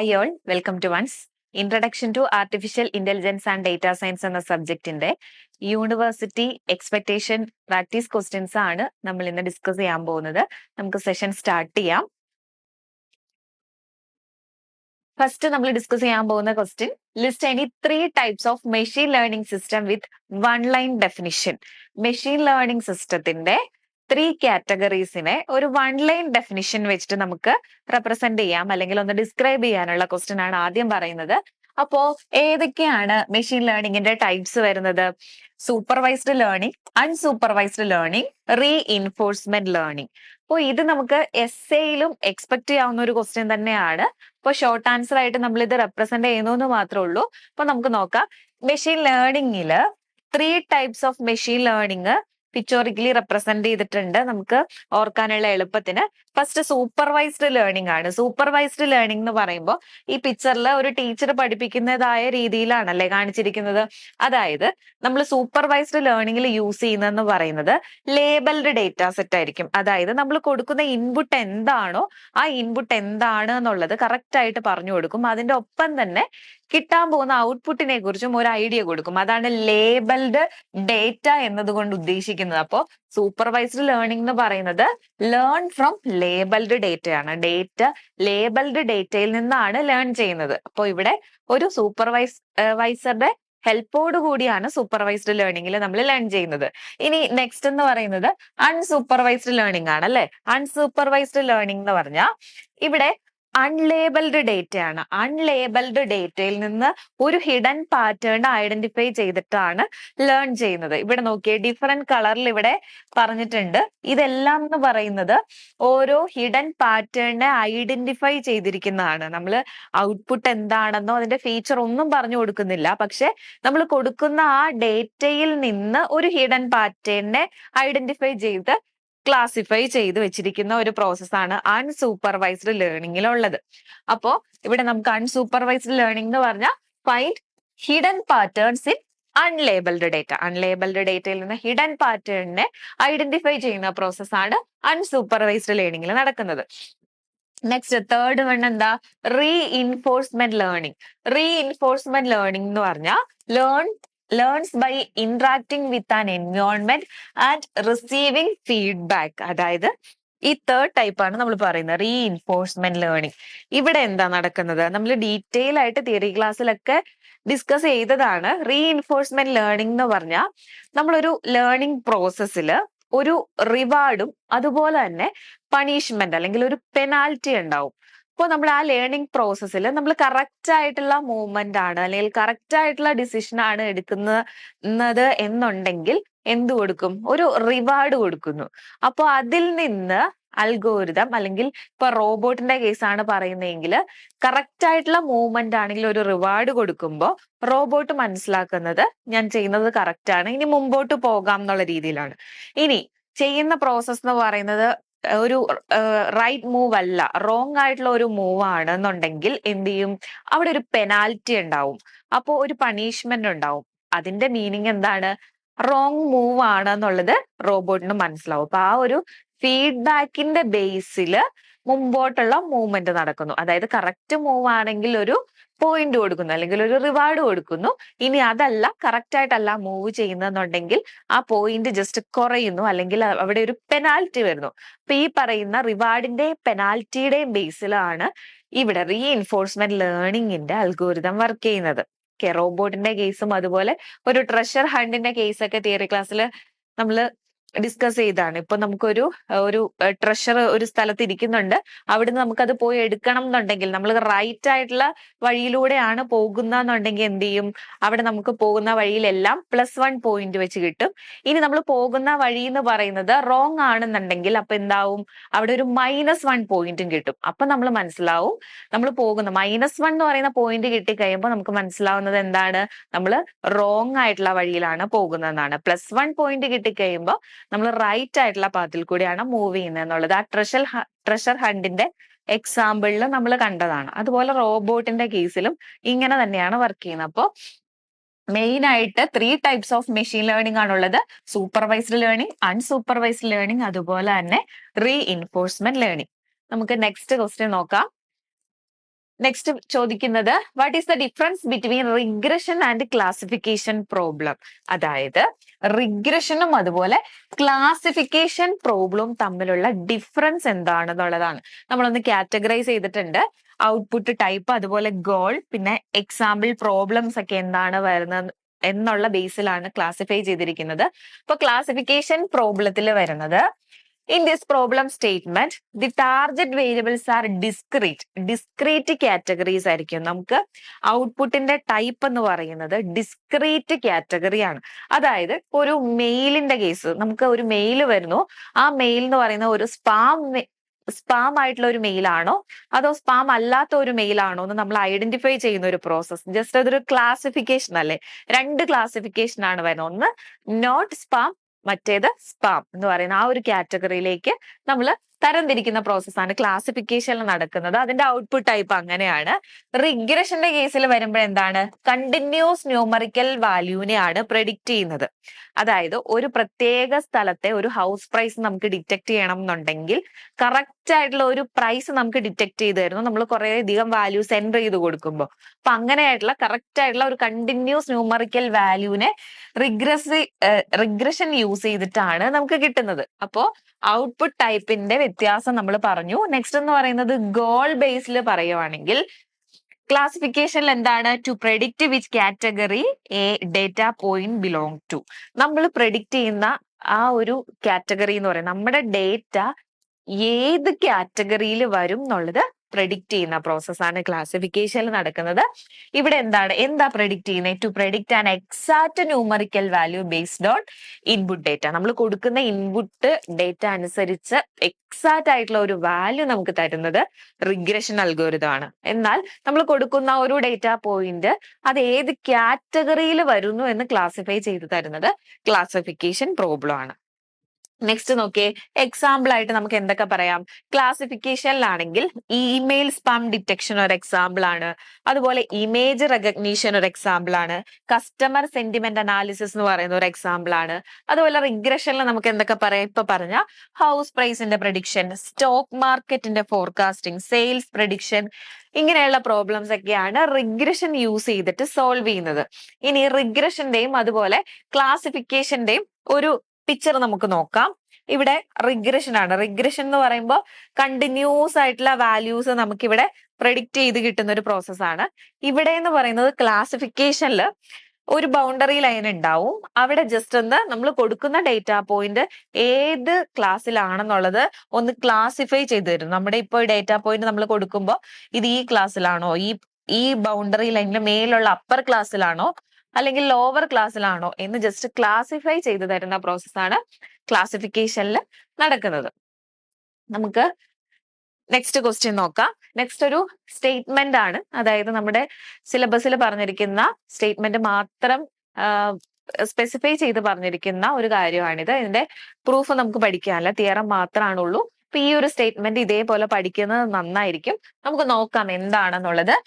Hi all, welcome to one's introduction to artificial intelligence and data science എന്ന സബ്ജക്റ്റിന്റെ university expectation practice questions ആണ് നമ്മൾ ഇന്ന് discuss ചെയ്യാൻ പോകുന്നത്. നമുക്ക് സെഷൻ സ്റ്റാർട്ട് ചെയ്യാം. ഫസ്റ്റ് നമ്മൾ ഡിസ്കസ് ചെയ്യാൻ പോകുന്ന question, list any 3 types of machine learning system with one line definition. Machine learning സിസ്റ്റത്തിന്റെ 3 കാറ്റഗറീസിനെ ഒരു വൺ ലൈൻ ഡെഫിനിഷൻ വെച്ചിട്ട് നമുക്ക് റെപ്രസെന്റ് ചെയ്യാം, അല്ലെങ്കിൽ ഒന്ന് ഡിസ്ക്രൈബ് ചെയ്യാനുള്ള ക്വസ്റ്റ്യൻ ആണ് ആദ്യം പറയുന്നത്. അപ്പോ ഏതൊക്കെയാണ് മെഷീൻ ലേണിംഗിന്റെ ടൈപ്സ് വരുന്നത്? Supervised learning, unsupervised learning, reinforcement learning. അപ്പോൾ ഇത് നമുക്ക് എസ്സേയിലും എക്സ്പെക്ട് ചെയ്യാവുന്ന ഒരു ക്വസ്റ്റ്യൻ തന്നെയാണ്. അപ്പോൾ ഷോർട്ട് ആൻസർ ആയിട്ട് നമ്മൾ ഇത് റെപ്രസെന്റ് ചെയ്യുന്നു എന്ന് മാത്രമേ ഉള്ളൂ. അപ്പൊ നമുക്ക് നോക്കാം. മെഷീൻ ലേണിംഗില് 3 types of machine learning pictorially represent ചെയ്തിട്ടുണ്ട്. നമുക്ക് ഓർക്കാനുള്ള എളുപ്പത്തിന് ഫസ്റ്റ് സൂപ്പർവൈസ്ഡ് ലേണിംഗ് ആണ്. സൂപ്പർവൈസ്ഡ് ലേണിംഗ് എന്ന് പറയുമ്പോൾ ഈ പിക്ചറിൽ ഒരു ടീച്ചർ പഠിപ്പിക്കുന്നതായ രീതിയിലാണല്ലേ കാണിച്ചിരിക്കുന്നത്. അതായത് നമ്മൾ സൂപ്പർവൈസ്ഡ് ലേണിംഗിൽ യൂസ് ചെയ്യുന്നതെന്ന് പറയുന്നത് ലേബൽഡ് ഡേറ്റ സെറ്റ് ആയിരിക്കും. അതായത് നമ്മൾ കൊടുക്കുന്ന ഇൻപുട്ട് എന്താണോ ആ ഇൻപുട്ട് എന്താണ് എന്നുള്ളത് കറക്റ്റ് ആയിട്ട് പറഞ്ഞു കൊടുക്കും. അതിന്റെ ഒപ്പം തന്നെ കിട്ടാൻ പോകുന്ന ഔട്ട്പുട്ടിനെ കുറിച്ചും ഒരു ഐഡിയ കൊടുക്കും. അതാണ് ലേബൽഡ് ഡേറ്റ എന്നതുകൊണ്ട് ഉദ്ദേശിക്കുന്നത്. അപ്പോൾ സൂപ്പർവൈസ്ഡ് ലേണിംഗ് എന്ന് പറയുന്നത് ലേൺ ഫ്രം ലേബൽഡ് ഡേറ്റയാണ്. ലേബൽഡ് ഡേറ്റയിൽ നിന്നാണ് ലേൺ ചെയ്യുന്നത്. അപ്പോൾ ഇവിടെ ഒരു സൂപ്പർവൈസറുടെ ഹെൽപ്പോട് കൂടിയാണ് സൂപ്പർവൈസ്ഡ് ലേണിംഗിൽ നമ്മൾ ലേൺ ചെയ്യുന്നത്. ഇനി നെക്സ്റ്റ് എന്ന് പറയുന്നത് അൺസൂപ്പർവൈസ്ഡ് ലേണിംഗ് ആണ് അല്ലെ. അൺസൂപ്പർവൈസ്ഡ് ലേണിംഗ് എന്ന് പറഞ്ഞാൽ ഇവിടെ അൺലേബൽഡ് ഡേറ്റ ആണ്. അൺലേബൽഡ് ഡേറ്റയിൽ നിന്ന് ഒരു ഹിഡൻ പാറ്റേൺ ഐഡന്റിഫൈ ചെയ്തിട്ടാണ് ലേൺ ചെയ്യുന്നത്. ഇവിടെ നോക്കിയേ, ഡിഫറെന്റ് കളറിൽ ഇവിടെ പറഞ്ഞിട്ടുണ്ട്. ഇതെല്ലാം എന്ന് പറയുന്നത് ഓരോ ഹിഡൻ പാറ്റേണിനെ ഐഡന്റിഫൈ ചെയ്തിരിക്കുന്നതാണ്. നമ്മൾ ഔട്ട്പുട്ട് എന്താണെന്നോ അതിന്റെ ഫീച്ചർ ഒന്നും പറഞ്ഞു കൊടുക്കുന്നില്ല. പക്ഷെ നമ്മൾ കൊടുക്കുന്ന ആ ഡേറ്റയിൽ നിന്ന് ഒരു ഹിഡൻ പാറ്റേണിനെ ഐഡന്റിഫൈ ചെയ്ത് ക്ലാസിഫൈ ചെയ്ത് വെച്ചിരിക്കുന്ന ഒരു പ്രോസസ്സാണ് അൺസൂപ്പർവൈസ്ഡ് ലേണിംഗിലുള്ളത്. അപ്പോ ഇവിടെ നമുക്ക് അൺസൂപ്പർവൈസ്ഡ് ലേണിംഗ് എന്ന് പറഞ്ഞാൽ find hidden patterns in unlabeled data. Unlabeled ഡേറ്റയിൽ നിന്ന് ഹിഡൻ പാറ്റേണിനെ ഐഡന്റിഫൈ ചെയ്യുന്ന പ്രോസസ്സാണ് അൺസൂപ്പർവൈസ്ഡ് ലേണിംഗിൽ നടക്കുന്നത്. നെക്സ്റ്റ് തേർഡ് വൺ എന്താ? Reinforcement learning. റീഇൻഫോഴ്സ്മെന്റ് ലേണിംഗ് എന്ന് പറഞ്ഞാൽ learns by interacting with an environment and receiving feedback. അതായത് ഈ തേർഡ് ടൈപ്പ് ആണ് നമ്മൾ പറയുന്നത് റീഇൻഫോഴ്സ്മെന്റ് ലേണിംഗ്. ഇവിടെ എന്താ നടക്കുന്നത്? നമ്മൾ ഡീറ്റെയിൽ ആയിട്ട് തിയറി ക്ലാസ്സിലൊക്കെ ഡിസ്കസ് ചെയ്തതാണ്. റീഇൻഫോഴ്സ്മെന്റ് ലേണിംഗ് എന്ന് പറഞ്ഞാൽ നമ്മളൊരു ലേണിംഗ് പ്രോസസ്സിൽ ഒരു റിവാർഡും അതുപോലെ തന്നെ പണിഷ്മെന്റ് അല്ലെങ്കിൽ ഒരു പെനാൽറ്റി ഉണ്ടാവും. അപ്പോൾ നമ്മൾ ആ ലേണിംഗ് പ്രോസസ്സിൽ നമ്മൾ കറക്റ്റ് ആയിട്ടുള്ള മൂവ്മെന്റ് ആണ് അല്ലെങ്കിൽ കറക്റ്റ് ആയിട്ടുള്ള ഡിസിഷൻ ആണ് എടുക്കുന്നത് എന്നുണ്ടെങ്കിൽ എന്ത് കൊടുക്കും? ഒരു റിവാർഡ് കൊടുക്കുന്നു. അപ്പോൾ അതിൽ നിന്ന് അൽഗോരിതം അല്ലെങ്കിൽ ഇപ്പൊ റോബോട്ടിന്റെ കേസാണ് പറയുന്നതെങ്കിൽ കറക്റ്റ് ആയിട്ടുള്ള മൂവ്മെന്റ് ആണെങ്കിൽ ഒരു റിവാർഡ് കൊടുക്കുമ്പോൾ റോബോട്ട് മനസ്സിലാക്കുന്നത് ഞാൻ ചെയ്യുന്നത് കറക്റ്റ് ആണ്, ഇനി മുമ്പോട്ട് പോകാം എന്നുള്ള രീതിയിലാണ്. ഇനി ചെയ്യുന്ന പ്രോസസ് എന്ന് പറയുന്നത് ഒരു റൈറ്റ് മൂവ് അല്ല, റോങ് ആയിട്ടുള്ള ഒരു മൂവ് ആണെന്നുണ്ടെങ്കിൽ എന്ത് ചെയ്യും? അവിടെ ഒരു പെനാൽറ്റി ഉണ്ടാവും. അപ്പോൾ ഒരു പണിഷ്മെന്റ് ഉണ്ടാവും. അതിന്റെ മീനിങ് എന്താണ്? റോങ് മൂവ് ആണ് എന്നുള്ളത് റോബോട്ടിന് മനസ്സിലാവും. അപ്പൊ ആ ഒരു ഫീഡ്ബാക്കിന്റെ ബേസിൽ മുമ്പോട്ടുള്ള മൂവ്മെന്റ് നടക്കുന്നു. അതായത് കറക്റ്റ് മൂവ് ആണെങ്കിൽ ഒരു പോയിന്റ് കൊടുക്കുന്നു അല്ലെങ്കിൽ ഒരു റിവാർഡ് കൊടുക്കുന്നു. ഇനി അതല്ല, കറക്റ്റ് ആയിട്ടല്ല മൂവ് ചെയ്യുന്നെന്നുണ്ടെങ്കിൽ ആ പോയിന്റ് ജസ്റ്റ് കുറയുന്നു അല്ലെങ്കിൽ അവിടെ ഒരു പെനാൽറ്റി വരുന്നു. അപ്പൊ ഈ പറയുന്ന റിവാർഡിന്റെയും പെനാൽറ്റിയുടെയും ബേസിലാണ് ഇവിടെ റീഇൻഫോഴ്സ്മെന്റ് ലേണിംഗിന്റെ അൽഗോരിതം വർക്ക് ചെയ്യുന്നത്. റോബോട്ടിന്റെ കേസും അതുപോലെ ഒരു ട്രഷർ ഹണ്ടിന്റെ കേസൊക്കെ തിയറി ക്ലാസ്സിൽ നമ്മൾ ഡിസ്കസ് ചെയ്താണ്. ഇപ്പൊ നമുക്കൊരു ട്രഷർ ഒരു സ്ഥലത്ത് ഇരിക്കുന്നുണ്ട്, അവിടുന്ന് നമുക്കത് പോയി എടുക്കണം എന്നുണ്ടെങ്കിൽ നമ്മൾ റൈറ്റ് ആയിട്ടുള്ള വഴിയിലൂടെയാണ് പോകുന്നതെന്നുണ്ടെങ്കിൽ എന്ത് ചെയ്യും? അവിടെ നമുക്ക് പോകുന്ന വഴിയിലെല്ലാം +1 പോയിന്റ് വെച്ച് കിട്ടും. ഇനി നമ്മൾ പോകുന്ന വഴി എന്ന് പറയുന്നത് റോങ് ആണെന്നുണ്ടെങ്കിൽ അപ്പൊ എന്താവും? അവിടെ ഒരു -1 പോയിന്റും കിട്ടും. അപ്പൊ നമ്മൾ മനസ്സിലാവും നമ്മൾ പോകുന്ന -1 എന്ന് പറയുന്ന പോയിന്റ് കിട്ടിക്കഴിയുമ്പോൾ നമുക്ക് മനസ്സിലാവുന്നത് എന്താണ്? നമ്മൾ റോങ് ആയിട്ടുള്ള വഴിയിലാണ് പോകുന്നതെന്നാണ്. +1 പോയിന്റ് കിട്ടിക്കഴിയുമ്പോൾ നമ്മൾ റൈറ്റ് ആയിട്ടുള്ള പാത്തിൽ കൂടിയാണ് മൂവ് ചെയ്യുന്നത് എന്നുള്ളത് ആ ട്രഷർ ഹണ്ടിന്റെ എക്സാമ്പിളിൽ നമ്മൾ കണ്ടതാണ്. അതുപോലെ റോബോട്ടിന്റെ കേസിലും ഇങ്ങനെ തന്നെയാണ് വർക്ക് ചെയ്യുന്നത്. അപ്പോൾ മെയിൻ ആയിട്ട് 3 ടൈപ്സ് ഓഫ് മെഷീൻ ലേണിംഗ് ആണുള്ളത്. സൂപ്പർവൈസ്ഡ് ലേണിംഗ്, അൺസൂപ്പർവൈസ്ഡ് ലേണിംഗ്, അതുപോലെ തന്നെ റീഇൻഫോഴ്സ്മെന്റ് ലേണിംഗ്. നമുക്ക് നെക്സ്റ്റ് ക്വസ്റ്റ്യൻ നോക്കാം. നെക്സ്റ്റ് ചോദിക്കുന്നത് what is the difference between regression and classification problem. അതായത് റിഗ്രഷനും അതുപോലെ ക്ലാസിഫിക്കേഷൻ പ്രോബ്ലവും തമ്മിലുള്ള ഡിഫറൻസ് എന്താണെന്നുള്ളതാണ്. നമ്മളൊന്ന് കാറ്റഗറൈസ് ചെയ്തിട്ടുണ്ട്. ഔട്ട്പുട്ട് ടൈപ്പ്, അതുപോലെ ഗോൾ, പിന്നെ എക്സാമ്പിൾ പ്രോബ്ലംസ് ഒക്കെ എന്താണ് വരുന്നത് എന്നുള്ള ബേസിലാണ് ക്ലാസിഫൈ ചെയ്തിരിക്കുന്നത്. ഇപ്പൊ ക്ലാസിഫിക്കേഷൻ പ്രോബ്ലത്തിൽ വരുന്നത്, in this problem statement the target variables are discrete categories ആയിരിക്കും. നമുക്ക് ഔട്ട്പുട്ടിന്റെ ടൈപ്പ് എന്ന് പറയുന്നത് ഡിസ്ക്രീറ്റ് കാറ്റഗറി ആണ്. അതായത് ഒരു മെയിലിന്റെ കേസ്, നമുക്ക് ഒരു മെയിൽ വരുന്നു, ആ മെയിൽ എന്ന് പറയുന്ന ഒരു സ്പാം ആയിട്ടുള്ള ഒരു മെയിൽ ആണോ അതോ സ്പാം അല്ലാത്ത ഒരു മെയിൽ ആണോ എന്ന് നമ്മൾ ഐഡന്റിഫൈ ചെയ്യുന്ന ഒരു പ്രോസസ്. ജസ്റ്റ് അതൊരു ക്ലാസിഫിക്കേഷൻ അല്ലേ. രണ്ട് ക്ലാസിഫിക്കേഷൻ ആണ് വരുന്നത്. ഒന്ന് നോട്ട് സ്പാം, മറ്റേത് സ്പാം എന്ന് പറയുന്ന ആ ഒരു കാറ്റഗറിയിലേക്ക് നമ്മൾ തരംതിരിക്കുന്ന പ്രോസസ്സാണ് ക്ലാസിഫിക്കേഷനിൽ നടക്കുന്നത്. അതിന്റെ ഔട്ട്പുട്ട് ടൈപ്പ് അങ്ങനെയാണ്. റിഗ്രഷന്റെ കേസിൽ വരുമ്പോൾ എന്താണ്, കണ്ടിന്യൂസ് ന്യൂമറിക്കൽ വാല്യൂവിനെയാണ് പ്രെഡിക്റ്റ് ചെയ്യുന്നത്. അതായത് ഒരു പ്രത്യേക സ്ഥലത്തെ ഒരു ഹൗസ് പ്രൈസ് നമുക്ക് ഡിറ്റക്ട് ചെയ്യണം എന്നുണ്ടെങ്കിൽ കറക്റ്റ് ആയിട്ടുള്ള ഒരു പ്രൈസ് നമുക്ക് ഡിറ്റക്ട് ചെയ്ത് തരുന്നു നമ്മൾ കുറെ അധികം വാല്യൂസ് എൻ്റർ ചെയ്ത് കൊടുക്കുമ്പോൾ. അപ്പൊ അങ്ങനെയായിട്ടുള്ള കറക്റ്റ് ആയിട്ടുള്ള ഒരു കണ്ടിന്യൂസ് ന്യൂമറിക്കൽ വാല്യൂവിനെ റിഗ്രഷൻ യൂസ് ചെയ്തിട്ടാണ് നമുക്ക് കിട്ടുന്നത്. അപ്പോ ഔട്ട്പുട്ട് ടൈപ്പിന്റെ വ്യത്യാസം നമ്മൾ പറഞ്ഞു. നെക്സ്റ്റ് എന്ന് പറയുന്നത് ഗോൾ ബേസിൽ പറയുവാണെങ്കിൽ ക്ലാസിഫിക്കേഷനിൽ എന്താണ്, to predict which category a data point belong to. നമ്മൾ പ്രെഡിക്റ്റ് ചെയ്യുന്ന ആ ഒരു കാറ്റഗറി എന്ന് പറയുന്നത് നമ്മുടെ ഡേറ്റ ഏത് കാറ്റഗറിയിൽ വരും എന്നുള്ളത് പ്രെഡിക്റ്റ് ചെയ്യുന്ന പ്രോസസ്സാണ് ക്ലാസിഫിക്കേഷനിൽ നടക്കുന്നത്. ഇവിടെ എന്താ പ്രെഡിക്റ്റ് ചെയ്യുന്നത്, to predict an exact numerical value based on input data. നമ്മൾ കൊടുക്കുന്ന ഇൻപുട്ട് ഡേറ്റ അനുസരിച്ച് എക്സാക്ട് ആയിട്ടുള്ള ഒരു വാല്യൂ നമുക്ക് തരുന്നത് റിഗ്രഷൻ അൽഗോരിതം ആണ്. എന്നാൽ നമ്മൾ കൊടുക്കുന്ന ഒരു ഡേറ്റ പോയിന്റ് അത് ഏത് കാറ്റഗറിയിൽ വരുന്നു എന്ന് ക്ലാസിഫൈ ചെയ്ത് തരുന്നത് ക്ലാസിഫിക്കേഷൻ പ്രോബ്ലം ആണ്. നെക്സ്റ്റ് നോക്കിയേ, എക്സാമ്പിൾ ആയിട്ട് നമുക്ക് എന്തൊക്കെ പറയാം. ക്ലാസിഫിക്കേഷനിലാണെങ്കിൽ ഇമെയിൽ സ്പാം ഡിറ്റക്ഷൻ ഒരു എക്സാമ്പിൾ ആണ്, അതുപോലെ ഇമേജ് റെക്കഗ്നീഷൻ ഒരു എക്സാമ്പിൾ ആണ്, കസ്റ്റമർ സെന്റിമെന്റ് അനാലിസിസ് എന്ന് പറയുന്ന ഒരു എക്സാമ്പിൾ ആണ്. അതുപോലെ റിഗ്രഷനിൽ നമുക്ക് എന്തൊക്കെ പറയാം, ഇപ്പൊ പറഞ്ഞ ഹൗസ് പ്രൈസിന്റെ പ്രഡിക്ഷൻ, സ്റ്റോക്ക് മാർക്കറ്റിന്റെ ഫോർകാസ്റ്റിംഗ്, സെയിൽസ് പ്രഡിക്ഷൻ, ഇങ്ങനെയുള്ള പ്രോബ്ലംസ് ഒക്കെയാണ് റിഗ്രഷൻ യൂസ് ചെയ്തിട്ട് സോൾവ് ചെയ്യുന്നത്. ഇനി റിഗ്രഷന്റെയും അതുപോലെ ക്ലാസിഫിക്കേഷന്റെയും ഒരു പിക്ചർ നമുക്ക് നോക്കാം. ഇവിടെ റിഗ്രഷൻ ആണ്. റിഗ്രഷൻ എന്ന് പറയുമ്പോൾ കണ്ടിന്യൂസ് ആയിട്ടുള്ള വാല്യൂസ് നമുക്ക് ഇവിടെ പ്രെഡിക്റ്റ് ചെയ്ത് കിട്ടുന്ന ഒരു പ്രോസസ്സാണ്. ഇവിടെ എന്ന് പറയുന്നത് ക്ലാസിഫിക്കേഷനിൽ ഒരു ബൗണ്ടറി ലൈൻ ഉണ്ടാവും. അവിടെ ജസ്റ്റ് ഒന്ന് നമ്മൾ കൊടുക്കുന്ന ഡേറ്റ പോയിന്റ് ഏത് ക്ലാസ്സിലാണെന്നുള്ളത് ഒന്ന് ക്ലാസിഫൈ ചെയ്ത് തരും. നമ്മുടെ ഇപ്പോൾ ഡേറ്റ പോയിന്റ് നമ്മൾ കൊടുക്കുമ്പോൾ ഇത് ഈ ക്ലാസ്സിലാണോ, ഈ ബൗണ്ടറി ലൈനിൽ മേലുള്ള അപ്പർ ക്ലാസ്സിലാണോ അല്ലെങ്കിൽ ലോവർ ക്ലാസ്സിലാണോ എന്ന് ജസ്റ്റ് ക്ലാസിഫൈ ചെയ്ത് തരുന്ന പ്രോസസ്സാണ് ക്ലാസിഫിക്കേഷനിൽ നടക്കുന്നത്. നമുക്ക് നെക്സ്റ്റ് ക്വസ്റ്റ്യൻ നോക്കാം. നെക്സ്റ്റ് ഒരു സ്റ്റേറ്റ്മെന്റ് ആണ്. അതായത് നമ്മുടെ സിലബസിൽ പറഞ്ഞിരിക്കുന്ന സ്റ്റേറ്റ്മെന്റ് മാത്രം സ്പെസിഫൈ ചെയ്ത് പറഞ്ഞിരിക്കുന്ന ഒരു കാര്യമാണിത്. ഇതിന്റെ പ്രൂഫ് നമുക്ക് പഠിക്കാനല്ല, തിയറം മാത്രമാണുള്ളൂ. അപ്പൊ ഈ ഒരു സ്റ്റേറ്റ്മെന്റ് ഇതേപോലെ പഠിക്കുന്നത് നന്നായിരിക്കും. നമുക്ക് നോക്കാം എന്താണെന്നുള്ളത്.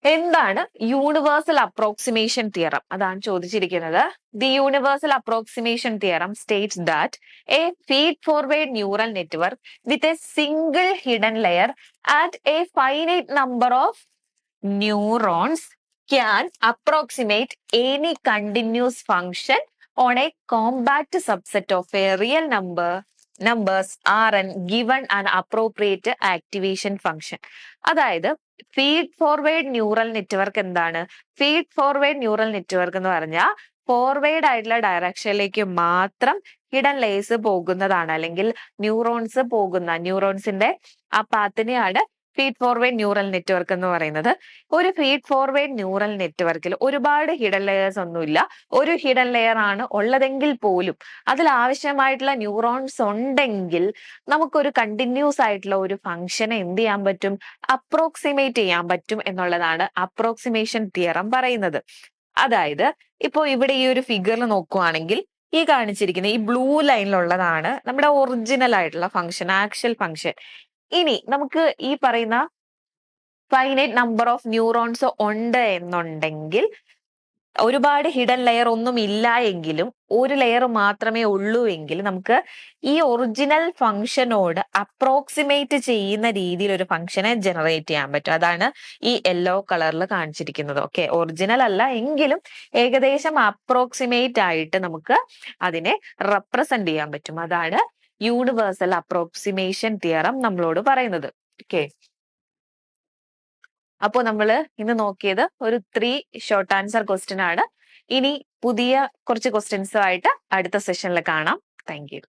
എന്താണ് യൂണിവേഴ്സൽ അപ്രോക്സിമേഷൻ തിയറം, അതാണ് ചോദിച്ചിരിക്കുന്നത്. The universal approximation theorem States that A feed forward neural network with a single hidden layer and A finite number of neurons can approximate any continuous function on a compact subset of a real numbers Rn given an appropriate activation function. അതായത് feed forward neural network എന്താണ്? Feed forward neural network എന്ന് പറഞ്ഞാൽ forward ആയിട്ടുള്ള ഡയറക്ഷനിലേക്ക് മാത്രം hidden layers പോകുന്നതാണ്, അല്ലെങ്കിൽ ന്യൂറോൺസിന്റെ ആ പാത്തിനെയാണ് feed forward neural network എന്ന് പറയുന്നത്. ഒരു ഫീഡ് ഫോർവേഡ് ന്യൂറൽ നെറ്റ്വർക്കിൽ ഒരുപാട് ഹിഡൻ ലെയേഴ്സ് ഒന്നുമില്ല. ഒരു ഹിഡൻ ലെയർ ആണ് ഉള്ളതെങ്കിൽ പോലും അതിൽ ആവശ്യമായിട്ടുള്ള ന്യൂറോൺസ് ഉണ്ടെങ്കിൽ നമുക്കൊരു കണ്ടിന്യൂസ് ആയിട്ടുള്ള ഒരു ഫംഗ്ഷനെ എന്ത് ചെയ്യാൻ പറ്റും, അപ്രോക്സിമേറ്റ് ചെയ്യാൻ പറ്റും എന്നുള്ളതാണ് അപ്രോക്സിമേഷൻ തിയറം പറയുന്നത്. അതായത് ഇപ്പോ ഇവിടെ ഈ ഒരു ഫിഗറിൽ നോക്കുവാണെങ്കിൽ ഈ കാണിച്ചിരിക്കുന്ന ഈ ബ്ലൂ ലൈനിലുള്ളതാണ് നമ്മുടെ ഒറിജിനൽ ആയിട്ടുള്ള ഫംഗ്ഷൻ, ആക്ച്വൽ ഫംഗ്ഷൻ. ഇനി നമുക്ക് ഈ പറയുന്ന ഫൈനൈറ്റ് നമ്പർ ഓഫ് ന്യൂറോൺസ് ഉണ്ട് എന്നുണ്ടെങ്കിൽ ഒരുപാട് ഹിഡൻ ലെയർ ഒന്നും ഇല്ല എങ്കിലും ഒരു ലെയർ മാത്രമേ ഉള്ളൂ എങ്കിൽ നമുക്ക് ഈ ഒറിജിനൽ ഫംഗ്ഷനോട് അപ്രോക്സിമേറ്റ് ചെയ്യുന്ന രീതിയിൽ ഒരു ഫംഗ്ഷനെ ജനറേറ്റ് ചെയ്യാൻ പറ്റും. അതാണ് ഈ യെല്ലോ കളറിൽ കാണിച്ചിരിക്കുന്നത്. ഓക്കെ, ഒറിജിനൽ അല്ല എങ്കിലും ഏകദേശം അപ്രോക്സിമേറ്റ് ആയിട്ട് നമുക്ക് അതിനെ റെപ്രസെന്റ് ചെയ്യാൻ പറ്റും. അതാണ് യൂണിവേഴ്സൽ അപ്രോക്സിമേഷൻ തിയറം നമ്മളോട് പറയുന്നത്. ഓക്കെ, അപ്പോൾ നമ്മൾ ഇന്ന് നോക്കിയത് ഒരു 3 ഷോർട്ട് ആൻസർ ക്വസ്റ്റ്യൻ ആണ്. ഇനി പുതിയ കുറച്ച് ക്വസ്റ്റ്യൻസുമായിട്ട് അടുത്ത സെഷനിൽ കാണാം. Thank you.